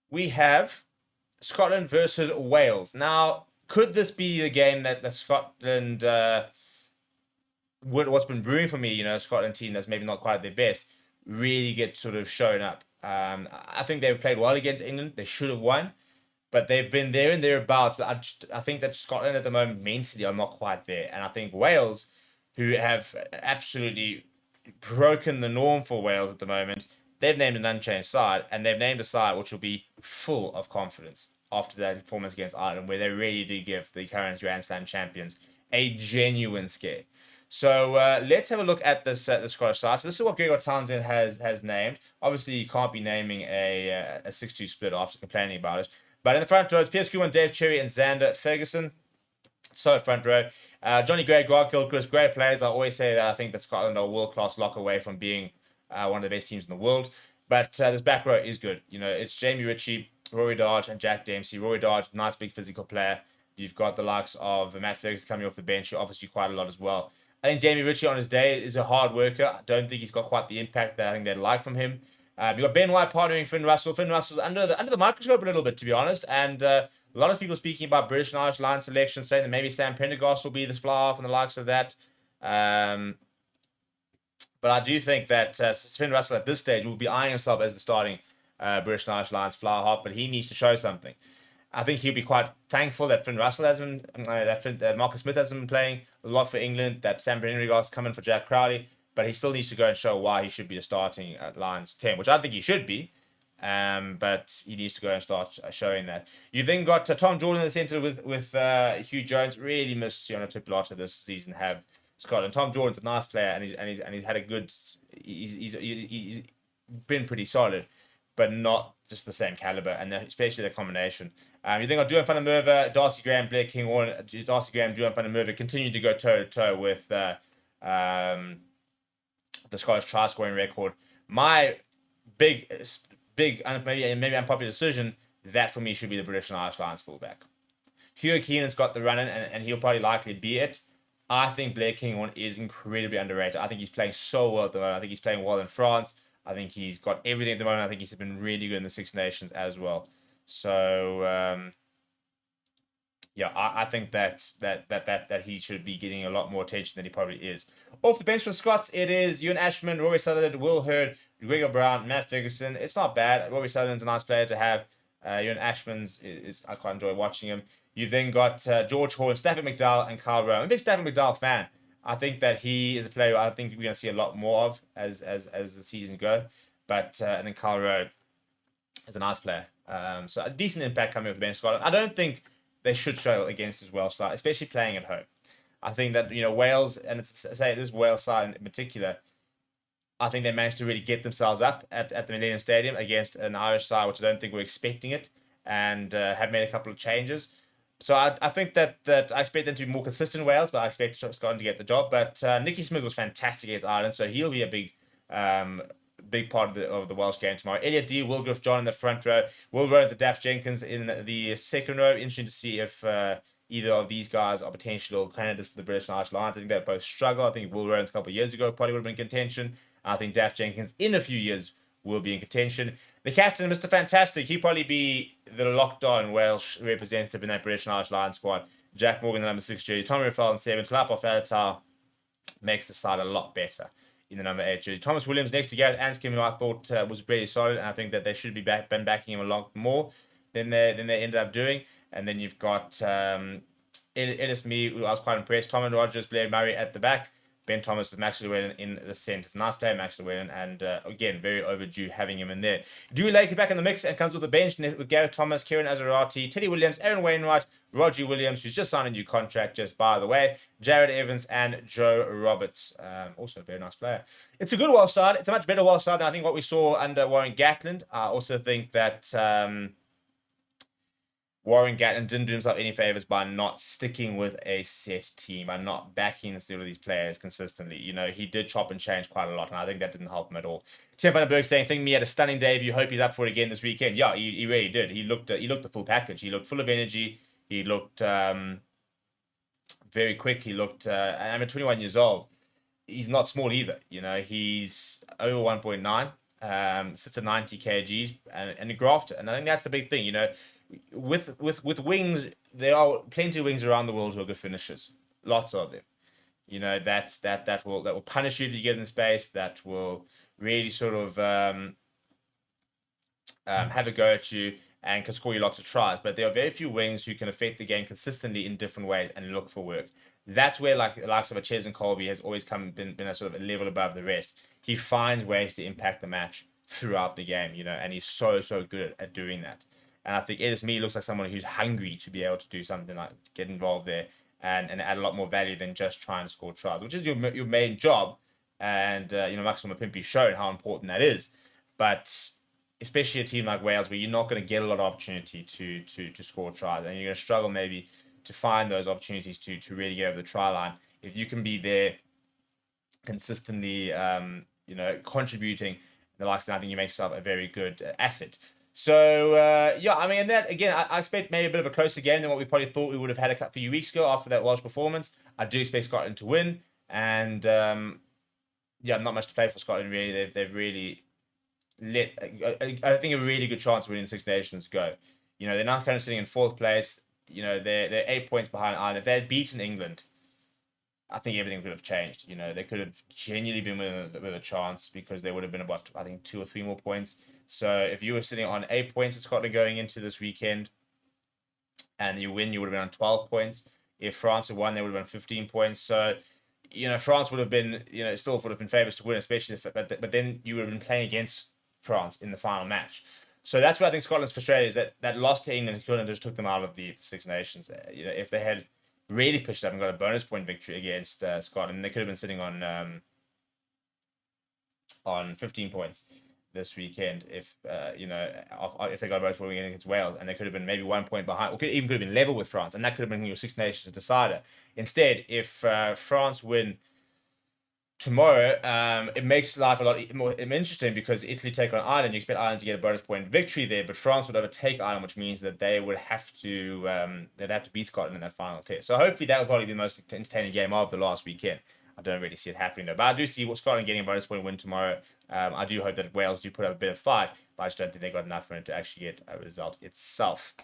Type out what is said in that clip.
we have Scotland versus Wales. Now, could this be the game that Scotland, what's been brewing for me, Scotland team that's maybe not quite at their best, really get sort of shown up? I think they've played well against England. They should have won, but they've been there and thereabouts. But I think that Scotland at the moment mentally are not quite there. And I think Wales, who have absolutely broken the norm for Wales at the moment, they've named an unchanged side, and they've named a side which will be full of confidence after that performance against Ireland, where they really did give the current Grand Slam champions a genuine scare. So let's have a look at this the Scottish side. So this is what Gregor Townsend has named. Obviously, you can't be naming a 6-2 split after complaining about it. But in the front row, it's Piers Kuhlman, Dave Cherry, and Xander Ferguson. Solid front row. Johnny Gray, Grant Gilchrist, great players. I always say that I think that Scotland are a world-class lock away from being one of the best teams in the world. But this back row is good. It's Jamie Ritchie, Rory Darge, and Jack Dempsey. Rory Darge, nice big physical player. You've got the likes of Matt Ferguson coming off the bench, who offers you quite a lot as well. I think Jamie Ritchie on his day is a hard worker. I don't think he's got quite the impact that I think they'd like from him. You've got Ben White partnering Finn Russell. Finn Russell's under the microscope a little bit, to be honest. And a lot of people speaking about British and Irish line selection, saying that maybe Sam Prendergast will be the fly off and the likes of that. But I do think that Finn Russell at this stage will be eyeing himself as the starting British and Irish Lions fly half, but he needs to show something. I think he'll be quite thankful that Finn Russell has been, that Marcus Smith has been playing a lot for England, that Sam Prendergast coming for Jack Crowley, but he still needs to go and show why he should be the starting at Lions 10, which I think he should be. But he needs to go and start showing that. You then got Tom Jordan in the centre with Hugh Jones. Really missed Siona Tuipulotu this season. Have Scotland. Tom Jordan's a nice player, and he's had a good. He's been pretty solid, but not just the same caliber, and especially the combination. You then got Duan van der Merwe, Darcy Graham, Blair King, Darcy Graham, Duan van der Merwe continue to go toe to toe with the Scottish try scoring record. My big, maybe unpopular decision, that for me should be the British and Irish Lions fullback. Hugo Keenan's got the run in, and he'll probably likely be it. I think Blair Kinghorn is incredibly underrated. I think he's playing so well at the moment. I think he's playing well in France. I think he's got everything at the moment. I think he's been really good in the Six Nations as well. So yeah, I think that he should be getting a lot more attention than he probably is. Off the bench for Scots, it is Ewan Ashman, Rory Sutherland, Will Hurd, Gregor Brown, Matt Ferguson. It's not bad. Rory Sutherland's a nice player to have. Ewan Ashman's is I quite enjoy watching him. You've then got George Horn, Stafford McDowell, and Carl Rowe. I'm a big Stafford McDowell fan. I think that he is a player I think we're going to see a lot more of as the season go. But and then Carl Rowe is a nice player. So a decent impact coming off the bench Scotland. I don't think they should struggle against this Wales side, especially playing at home. I think that Wales, and say this Wales side in particular, I think they managed to really get themselves up at the Millennium Stadium against an Irish side, which I don't think were expecting it, and have made a couple of changes. So I think that I expect them to be more consistent Wales, but I expect Scotland to get the job. But Nicky Smith was fantastic against Ireland, so he'll be a big part of the Welsh game tomorrow. Elliot Dee, Will Griff John in the front row, Will Rowlands and Daft Jenkins in the second row. Interesting to see if either of these guys are potential candidates for the British and Irish Lions. I think they both struggle. I think Will Rowlands a couple of years ago probably would have been in contention. I think Daft Jenkins in a few years will be in contention. The captain, Mr. Fantastic, he'll probably be the locked-on Welsh representative in that British and Irish Lions squad. Jack Morgan, the number 6 jersey. Tommy Raffel in 7. Tlapa Faletau makes the side a lot better in the number 8 jersey. Thomas Williams next to Gareth Anscombe, who I thought was really solid, and I think that they should be been backing him a lot more than they ended up doing. And then you've got Ellis Mee, who I was quite impressed. Tom and Rogers, Blair Murray at the back. Ben Thomas with Max Llewellyn in the centre. It's a nice player, Max Llewellyn, and again, very overdue having him in there. Dewey Laker back in the mix and comes with the bench with Gareth Thomas, Kieran Azarati, Teddy Williams, Aaron Wainwright, Roger Williams, who's just signed a new contract, just by the way, Jared Evans, and Joe Roberts. Also a very nice player. It's a good Welsh side. It's a much better Welsh side than I think what we saw under Warren Gatland. I also think that Warren Gatland didn't do himself any favors by not sticking with a set team, by not backing the these players consistently. He did chop and change quite a lot, and I think that didn't help him at all. Tim Van den Berg saying, "Think me had a stunning debut. Hope he's up for it again this weekend." Yeah, he really did. He looked the full package. He looked full of energy. He looked very quick. He looked. I'm 21 years old. He's not small either. He's over 1.9. sits at 90 kgs and a grafter. And I think that's the big thing, with wings, there are plenty of wings around the world who are good finishers. Lots of them. That will punish you if you get in space, that will really sort of have a go at you and can score you lots of tries. But there are very few wings who can affect the game consistently in different ways and look for work. That's where like the likes of a Ches and Colby has always been a sort of a level above the rest. He finds ways to impact the match throughout the game, and he's so good at doing that. And I think Edis Me looks like someone who's hungry to be able to do something like get involved there and add a lot more value than just trying to score tries, which is your main job. And Maxwell Mapimpi's shown how important that is. But especially a team like Wales, where you're not going to get a lot of opportunity to score tries, and you're going to struggle maybe to find those opportunities to really get over the try line. If you can be there consistently, contributing the likes of that, I think you make yourself a very good asset. So, and that, again, I expect maybe a bit of a closer game than what we probably thought we would have had a few weeks ago after that Welsh performance. I do expect Scotland to win, and not much to play for Scotland, really. They've really let, I think, a really good chance of winning the Six Nations go. They're now kind of sitting in fourth place. They're 8 points behind Ireland. If they had beaten England, I think everything could have changed. They could have genuinely been with a chance, because there would have been about, I think, 2 or 3 more points. So if you were sitting on 8 points at Scotland going into this weekend, and you win, you would have been on 12 points. If France had won, they would have been 15 points. So, France would have been, still would have been favourites to win, especially but then you would have been playing against France in the final match. So that's where I think Scotland's frustrated, is that loss to England just took them out of the Six Nations. If they had really pushed up and got a bonus point victory against Scotland, they could have been sitting on 15 points this weekend if they got a bonus point against Wales, and they could have been maybe 1 point behind, or could have been level with France, and that could have been your Six Nations decider. Instead, if France win tomorrow, it makes life a lot more interesting, because Italy take on Ireland. You expect Ireland to get a bonus point victory there, but France would overtake Ireland, which means that they would have to beat Scotland in that final test. So hopefully that will probably be the most entertaining game of the last weekend. I don't really see it happening though, but I do see Scotland getting a bonus point win tomorrow. I do hope that Wales do put up a bit of fight, but I just don't think they got enough for it to actually get a result itself.